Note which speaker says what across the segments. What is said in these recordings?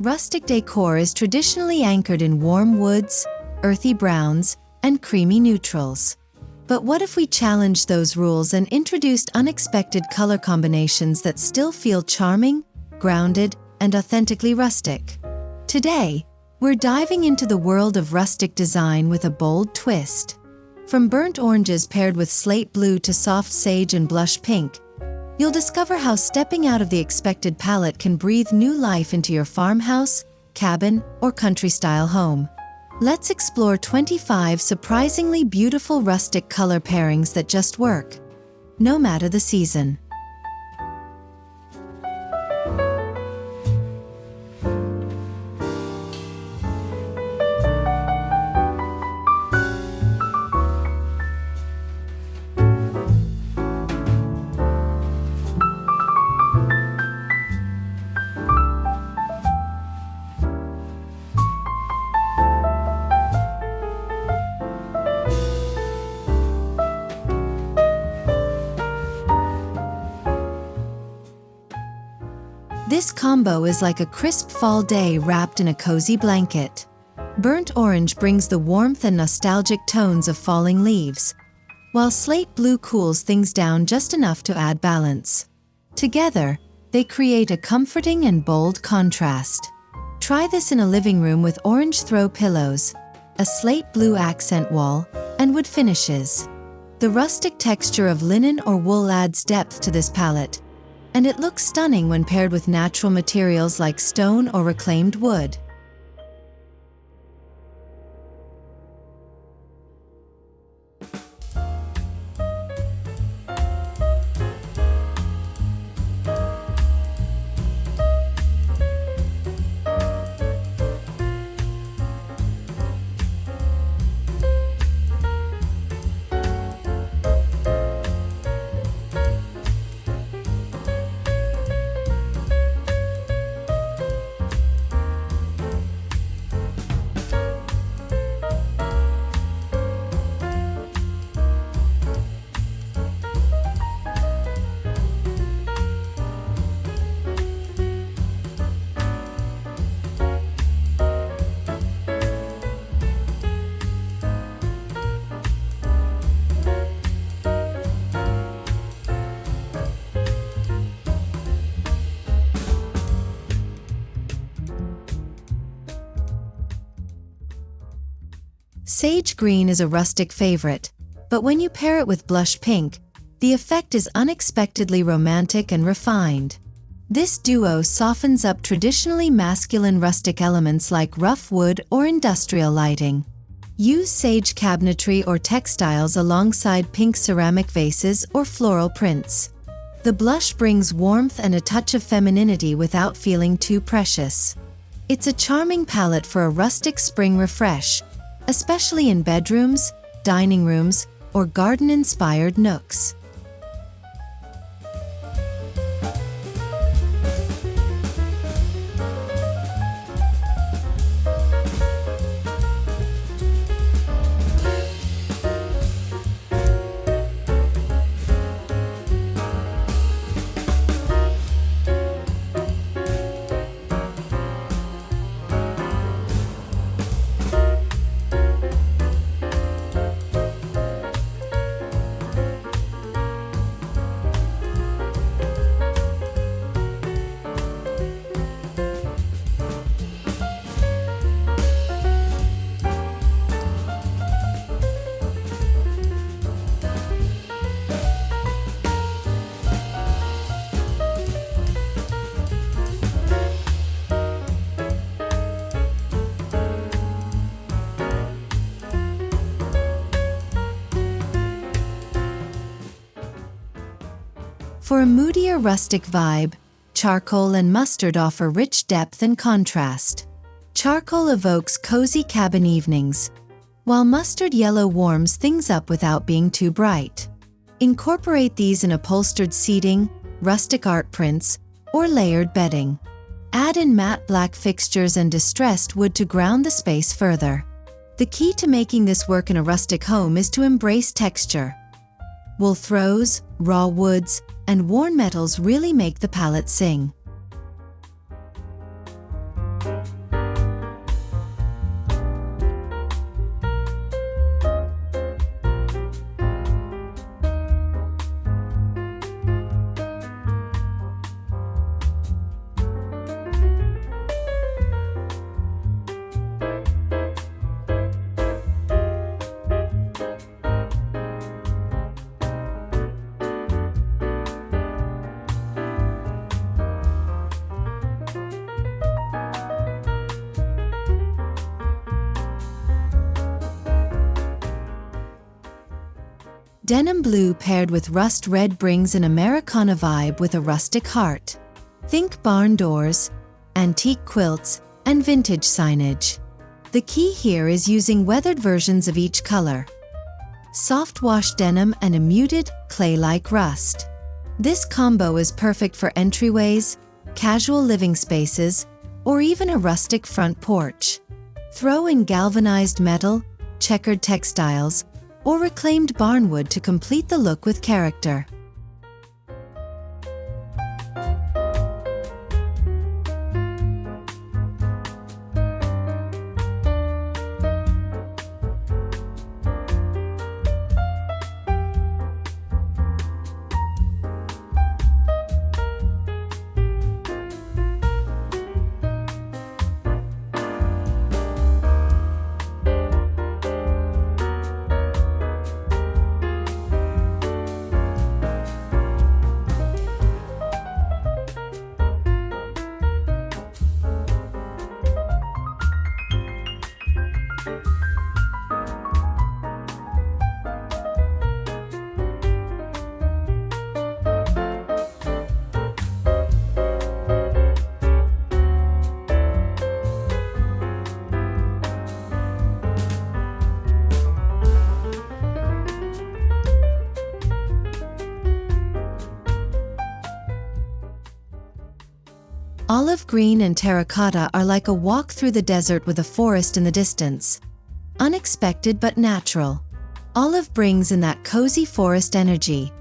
Speaker 1: Rustic decor is traditionally anchored in warm woods, earthy browns, and creamy neutrals. But what if we challenged those rules and introduced unexpected color combinations that still feel charming, grounded, and authentically rustic? Today, we're diving into the world of rustic design with a bold twist. From burnt oranges paired with slate blue to soft sage and blush pink, you'll discover how stepping out of the expected palette can breathe new life into your farmhouse, cabin, or country-style home. Let's explore 25 surprisingly beautiful rustic color pairings that just work, no matter the season. This combo is like a crisp fall day wrapped in a cozy blanket. Burnt orange brings the warmth and nostalgic tones of falling leaves, while slate blue cools things down just enough to add balance. Together, they create a comforting and bold contrast. Try this in a living room with orange throw pillows, a slate blue accent wall, and wood finishes. The rustic texture of linen or wool adds depth to this palette, and it looks stunning when paired with natural materials like stone or reclaimed wood. Sage green is a rustic favorite, but when you pair it with blush pink, the effect is unexpectedly romantic and refined. This duo softens up traditionally masculine rustic elements like rough wood or industrial lighting. Use sage cabinetry or textiles alongside pink ceramic vases or floral prints. The blush brings warmth and a touch of femininity without feeling too precious. It's a charming palette for a rustic spring refresh, especially in bedrooms, dining rooms, or garden-inspired nooks. For a moodier rustic vibe, charcoal and mustard offer rich depth and contrast. Charcoal evokes cozy cabin evenings, while mustard yellow warms things up without being too bright. Incorporate these in upholstered seating, rustic art prints, or layered bedding. Add in matte black fixtures and distressed wood to ground the space further. The key to making this work in a rustic home is to embrace texture. Wool throws, raw woods, and worn metals really make the palette sing. Denim blue paired with rust red brings an Americana vibe with a rustic heart. Think barn doors, antique quilts, and vintage signage. The key here is using weathered versions of each color. Soft wash denim and a muted, clay-like rust. This combo is perfect for entryways, casual living spaces, or even a rustic front porch. Throw in galvanized metal, checkered textiles, or reclaimed barnwood to complete the look with character. Olive green and terracotta are like a walk through the desert with a forest in the distance. Unexpected but natural. Olive brings in that cozy forest energy,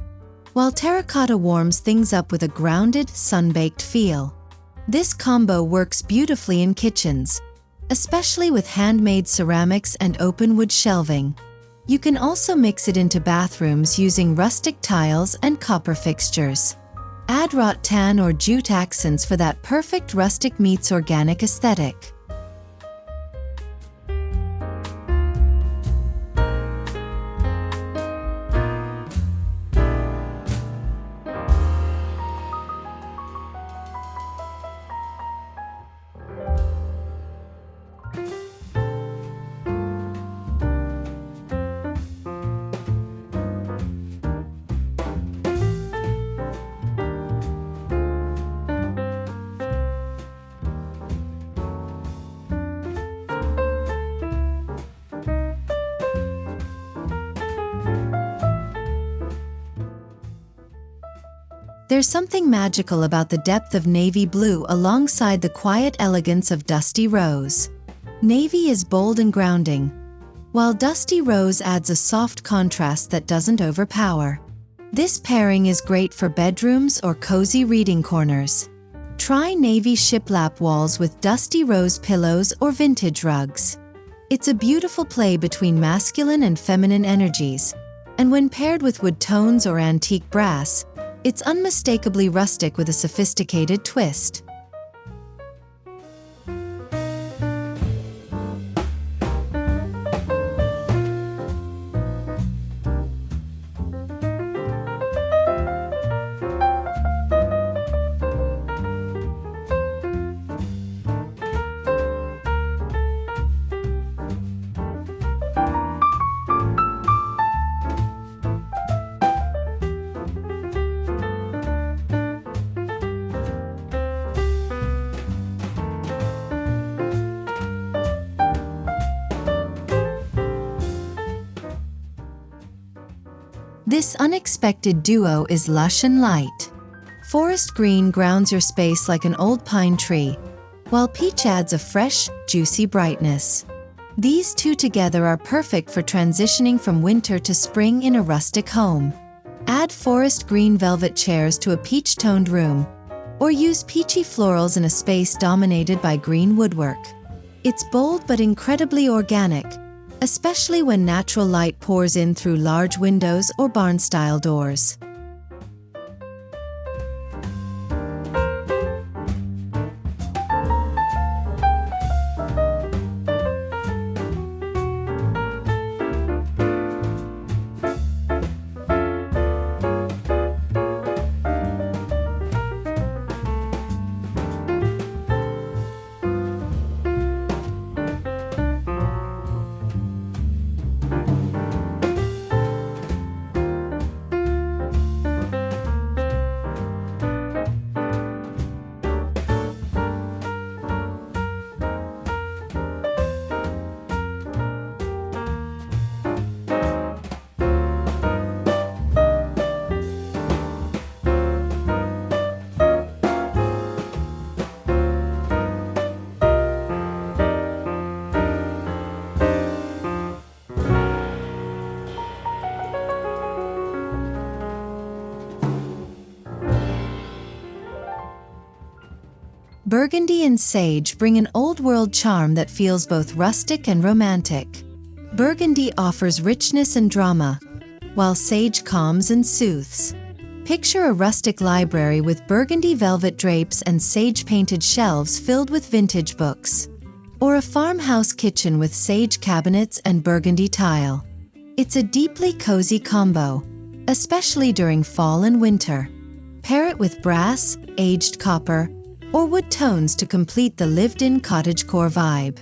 Speaker 1: while terracotta warms things up with a grounded, sun-baked feel. This combo works beautifully in kitchens, especially with handmade ceramics and open wood shelving. You can also mix it into bathrooms using rustic tiles and copper fixtures. Add wrought tan or jute accents for that perfect rustic meets organic aesthetic. There's something magical about the depth of navy blue alongside the quiet elegance of dusty rose. Navy is bold and grounding, while dusty rose adds a soft contrast that doesn't overpower. This pairing is great for bedrooms or cozy reading corners. Try navy shiplap walls with dusty rose pillows or vintage rugs. It's a beautiful play between masculine and feminine energies, and when paired with wood tones or antique brass, it's unmistakably rustic with a sophisticated twist. This unexpected duo is lush and light. Forest green grounds your space like an old pine tree, while peach adds a fresh, juicy brightness. These two together are perfect for transitioning from winter to spring in a rustic home. Add forest green velvet chairs to a peach-toned room, or use peachy florals in a space dominated by green woodwork. It's bold but incredibly organic, especially when natural light pours in through large windows or barn-style doors. Burgundy and sage bring an old-world charm that feels both rustic and romantic. Burgundy offers richness and drama, while sage calms and soothes. Picture a rustic library with burgundy velvet drapes and sage-painted shelves filled with vintage books. Or a farmhouse kitchen with sage cabinets and burgundy tile. It's a deeply cozy combo, especially during fall and winter. Pair it with brass, aged copper, or wood tones to complete the lived-in cottagecore vibe.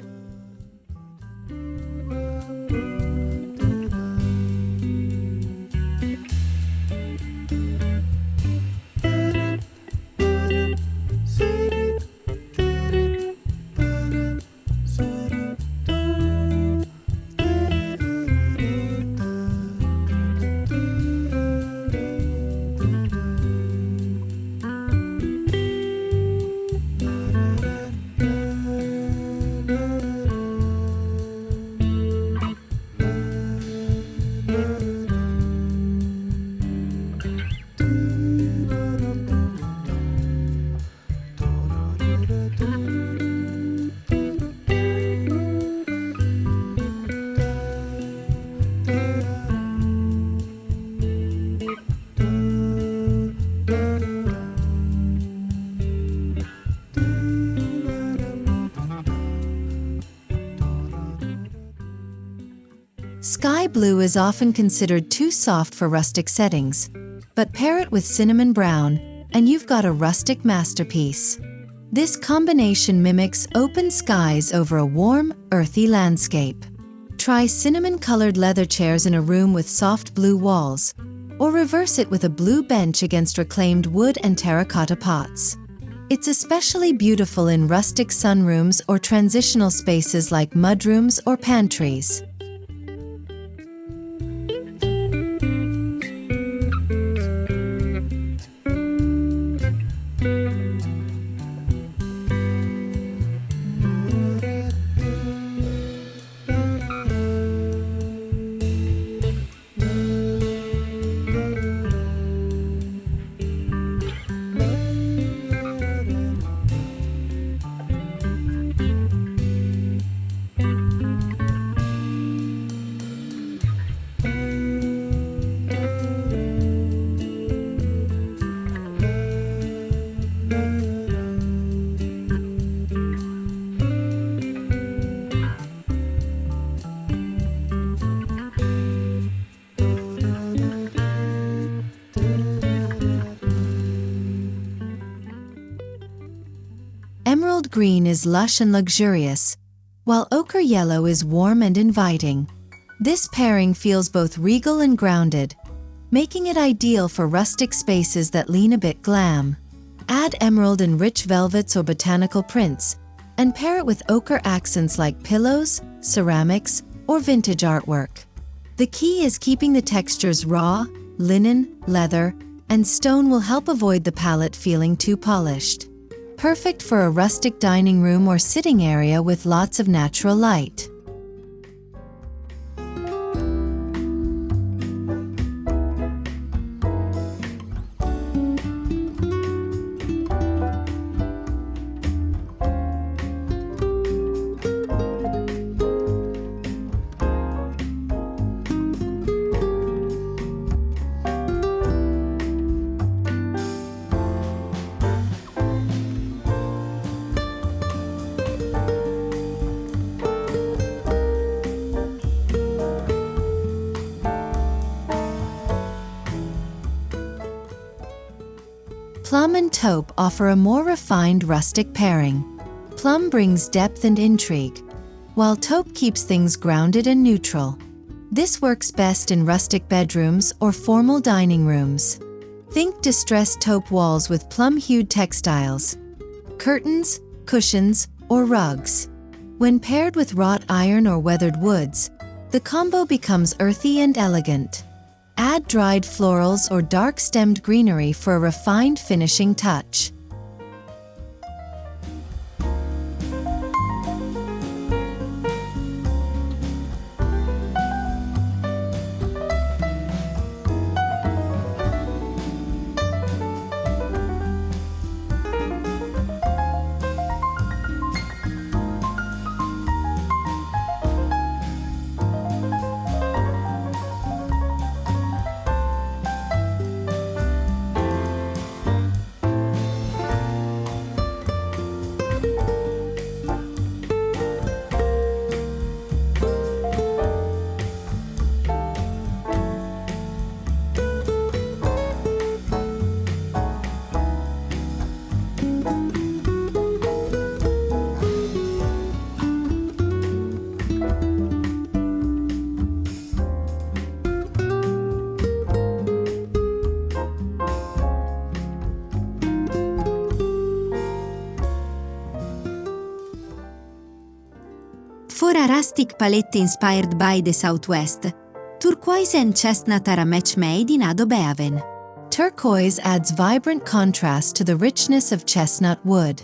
Speaker 1: Sky blue is often considered too soft for rustic settings, but pair it with cinnamon brown, and you've got a rustic masterpiece. This combination mimics open skies over a warm, earthy landscape. Try cinnamon-colored leather chairs in a room with soft blue walls, or reverse it with a blue bench against reclaimed wood and terracotta pots. It's especially beautiful in rustic sunrooms or transitional spaces like mudrooms or pantries. Emerald green is lush and luxurious, while ochre yellow is warm and inviting. This pairing feels both regal and grounded, making it ideal for rustic spaces that lean a bit glam. Add emerald and rich velvets or botanical prints, and pair it with ochre accents like pillows, ceramics, or vintage artwork. The key is keeping the textures raw. Linen, leather, and stone will help avoid the palette feeling too polished. Perfect for a rustic dining room or sitting area with lots of natural light. Plum and taupe offer a more refined rustic pairing. Plum brings depth and intrigue, while taupe keeps things grounded and neutral. This works best in rustic bedrooms or formal dining rooms. Think distressed taupe walls with plum-hued textiles, curtains, cushions, or rugs. When paired with wrought iron or weathered woods, the combo becomes earthy and elegant. Add dried florals or dark-stemmed greenery for a refined finishing touch.
Speaker 2: For a rustic palette inspired by the Southwest, Turquoise and Chestnut are a match made in Adobe Haven.
Speaker 1: Turquoise adds vibrant contrast to the richness of chestnut wood.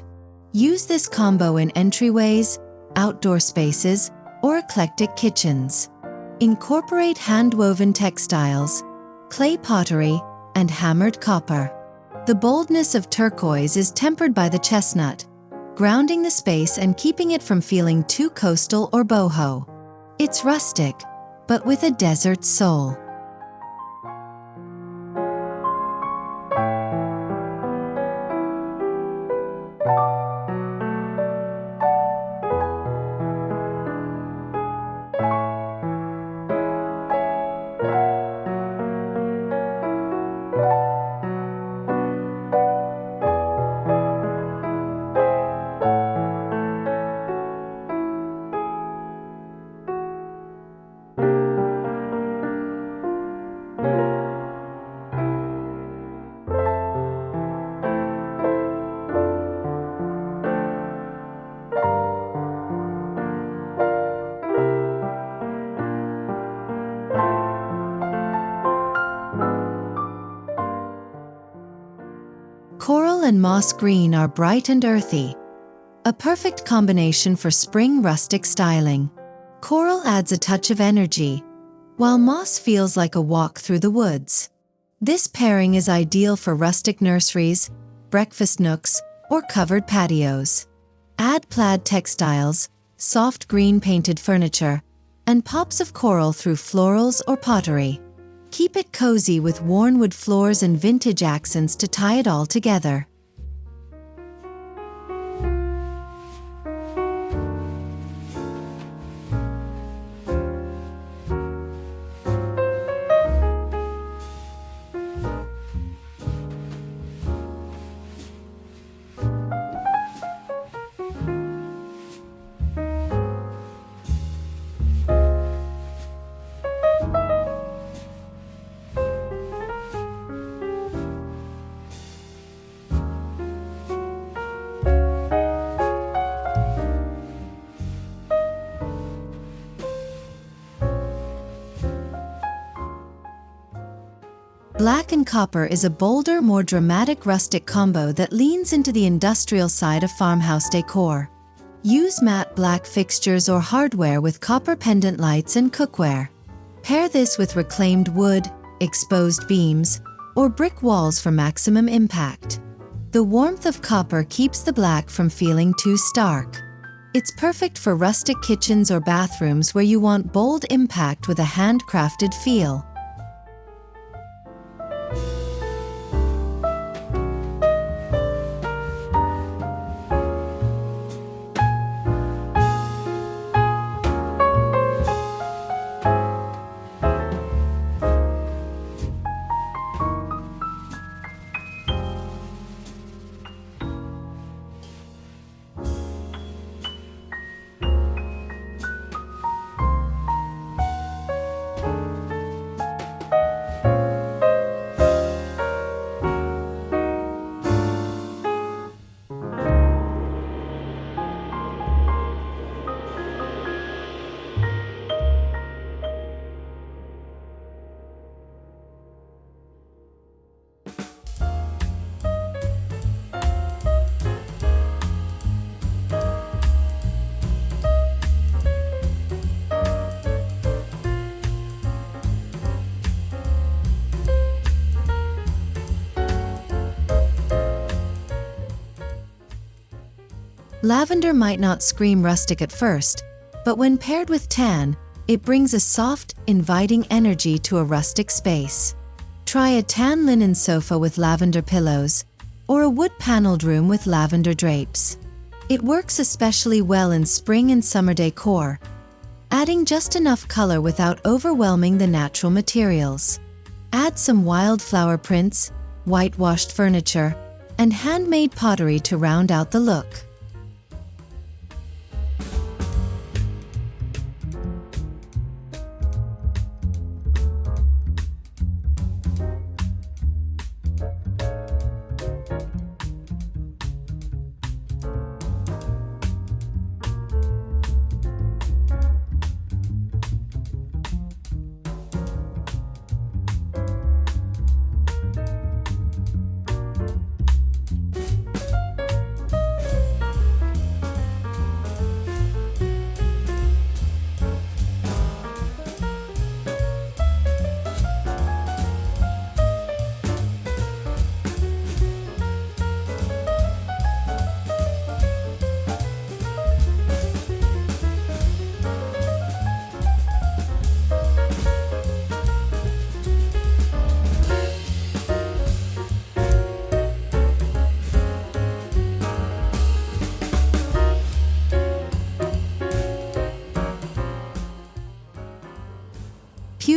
Speaker 1: Use this combo in entryways, outdoor spaces, or eclectic kitchens. Incorporate hand-woven textiles, clay pottery, and hammered copper. The boldness of turquoise is tempered by the chestnut, grounding the space and keeping it from feeling too coastal or boho. It's rustic, but with a desert soul. Coral and moss green are bright and earthy, a perfect combination for spring rustic styling. Coral adds a touch of energy, while moss feels like a walk through the woods. This pairing is ideal for rustic nurseries, breakfast nooks, or covered patios. Add plaid textiles, soft green painted furniture, and pops of coral through florals or pottery. Keep it cozy with worn wood floors and vintage accents to tie it all together. Black and copper is a bolder, more dramatic rustic combo that leans into the industrial side of farmhouse decor. Use matte black fixtures or hardware with copper pendant lights and cookware. Pair this with reclaimed wood, exposed beams, or brick walls for maximum impact. The warmth of copper keeps the black from feeling too stark. It's perfect for rustic kitchens or bathrooms where you want bold impact with a handcrafted feel. Lavender might not scream rustic at first, but when paired with tan, it brings a soft, inviting energy to a rustic space. Try a tan linen sofa with lavender pillows, or a wood-paneled room with lavender drapes. It works especially well in spring and summer decor, adding just enough color without overwhelming the natural materials. Add some wildflower prints, whitewashed furniture, and handmade pottery to round out the look.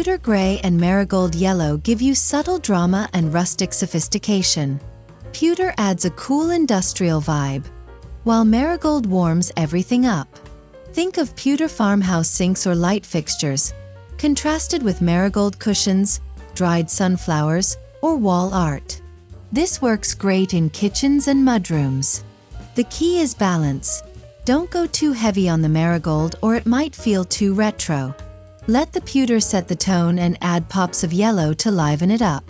Speaker 1: Pewter gray and marigold yellow give you subtle drama and rustic sophistication. Pewter adds a cool industrial vibe, while marigold warms everything up. Think of pewter farmhouse sinks or light fixtures, contrasted with marigold cushions, dried sunflowers, or wall art. This works great in kitchens and mudrooms. The key is balance. Don't go too heavy on the marigold or it might feel too retro. Let the pewter set the tone and add pops of yellow to liven it up.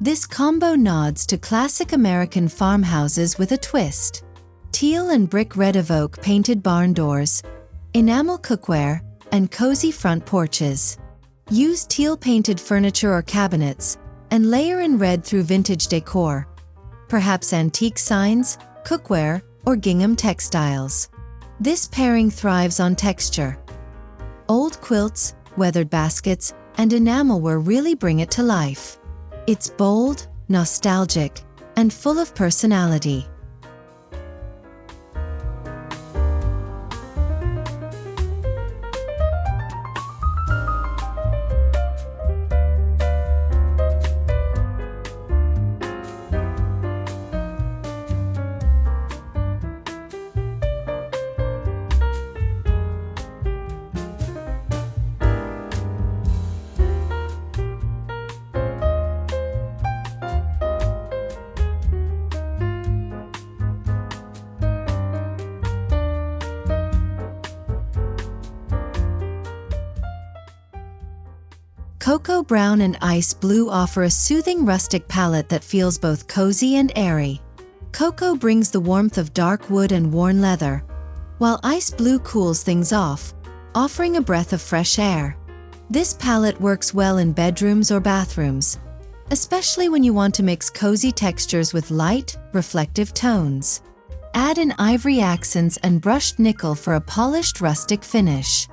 Speaker 1: This combo nods to classic American farmhouses with a twist. Teal and brick red evoke painted barn doors, enamel cookware, and cozy front porches. Use teal painted furniture or cabinets, and layer in red through vintage decor, perhaps antique signs, cookware, or gingham textiles. This pairing thrives on texture. Old quilts, weathered baskets, and enamelware really bring it to life. It's bold, nostalgic, and full of personality. Cocoa brown and ice blue offer a soothing rustic palette that feels both cozy and airy. Cocoa brings the warmth of dark wood and worn leather, while ice blue cools things off, offering a breath of fresh air. This palette works well in bedrooms or bathrooms, especially when you want to mix cozy textures with light, reflective tones. Add in ivory accents and brushed nickel for a polished rustic finish.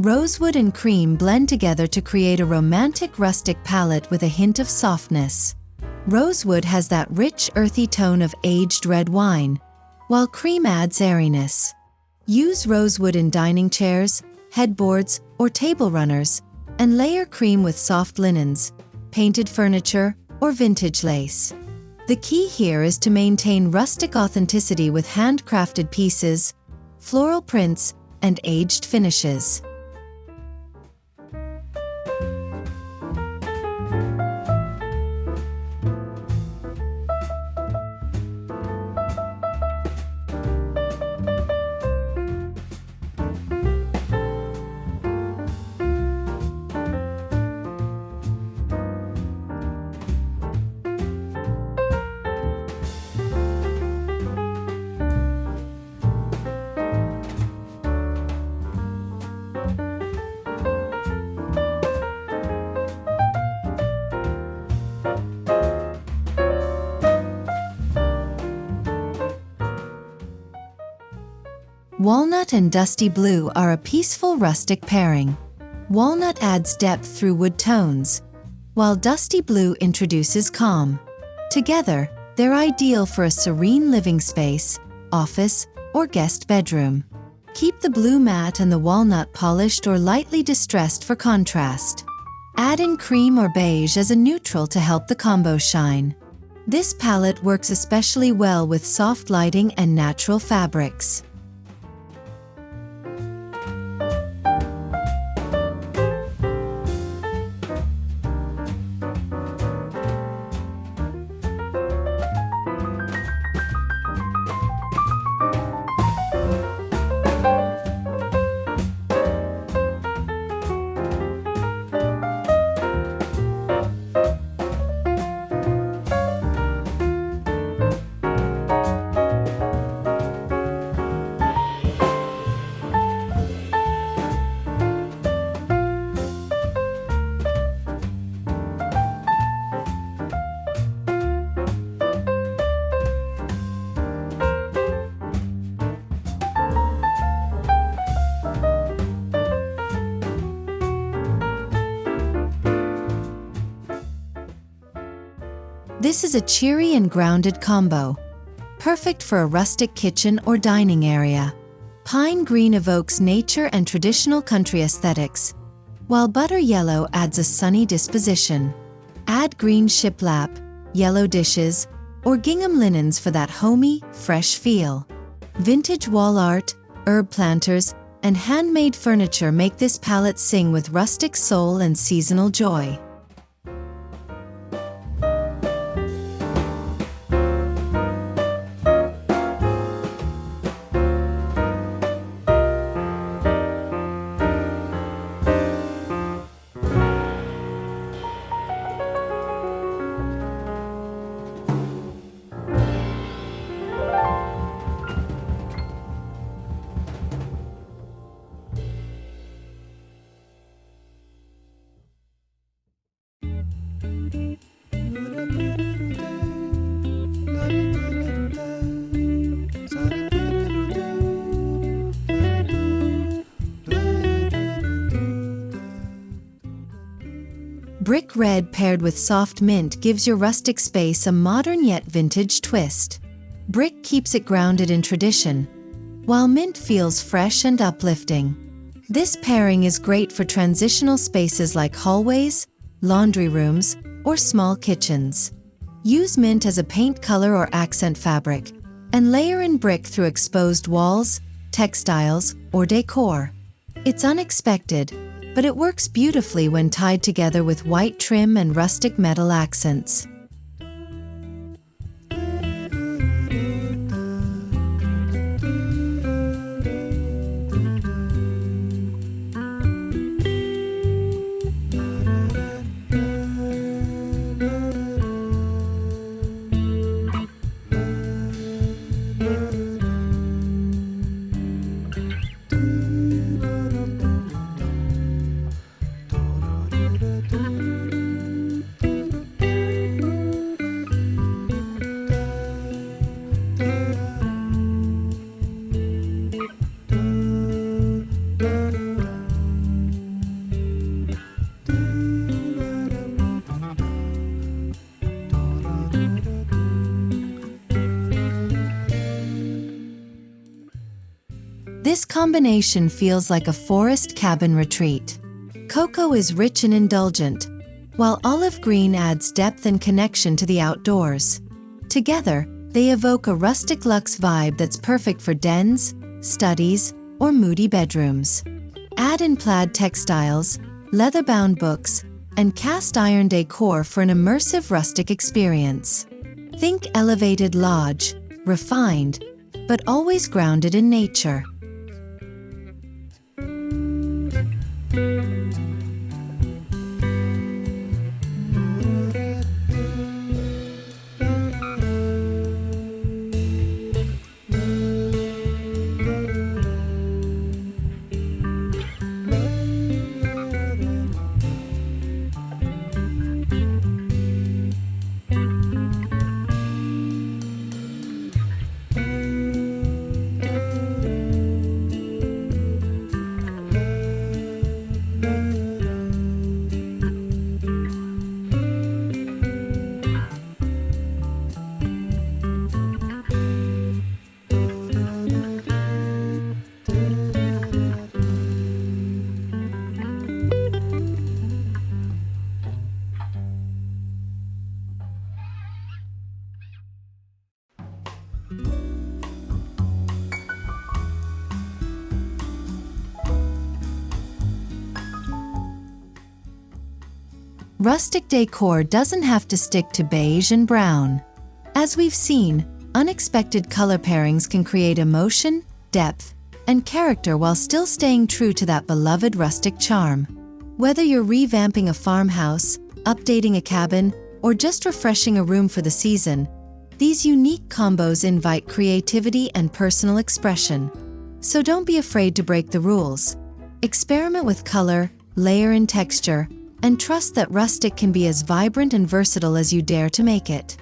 Speaker 1: Rosewood and cream blend together to create a romantic rustic palette with a hint of softness. Rosewood has that rich, earthy tone of aged red wine, while cream adds airiness. Use rosewood in dining chairs, headboards, or table runners, and layer cream with soft linens, painted furniture, or vintage lace. The key here is to maintain rustic authenticity with handcrafted pieces, floral prints, and aged finishes. Walnut and dusty blue are a peaceful rustic pairing. Walnut adds depth through wood tones, while dusty blue introduces calm. Together, they're ideal for a serene living space, office, or guest bedroom. Keep the blue matte and the walnut polished or lightly distressed for contrast. Add in cream or beige as a neutral to help the combo shine. This palette works especially well with soft lighting and natural fabrics. This is a cheery and grounded combo, perfect for a rustic kitchen or dining area. Pine green evokes nature and traditional country aesthetics, while butter yellow adds a sunny disposition. Add green shiplap, yellow dishes, or gingham linens for that homey, fresh feel. Vintage wall art, herb planters, and handmade furniture make this palette sing with rustic soul and seasonal joy. Brick red paired with soft mint gives your rustic space a modern yet vintage twist. Brick keeps it grounded in tradition, while mint feels fresh and uplifting. This pairing is great for transitional spaces like hallways, laundry rooms, or small kitchens. Use mint as a paint color or accent fabric, and layer in brick through exposed walls, textiles, or decor. It's unexpected, but it works beautifully when tied together with white trim and rustic metal accents. This combination feels like a forest cabin retreat. Cocoa is rich and indulgent, while olive green adds depth and connection to the outdoors. Together, they evoke a rustic luxe vibe that's perfect for dens, studies, or moody bedrooms. Add in plaid textiles, leather-bound books, and cast-iron decor for an immersive rustic experience. Think elevated lodge, refined, but always grounded in nature. Rustic decor doesn't have to stick to beige and brown. As we've seen, unexpected color pairings can create emotion, depth, and character while still staying true to that beloved rustic charm. Whether you're revamping a farmhouse, updating a cabin, or just refreshing a room for the season, these unique combos invite creativity and personal expression. So don't be afraid to break the rules. Experiment with color, layer and texture, and trust that rustic can be as vibrant and versatile as you dare to make it.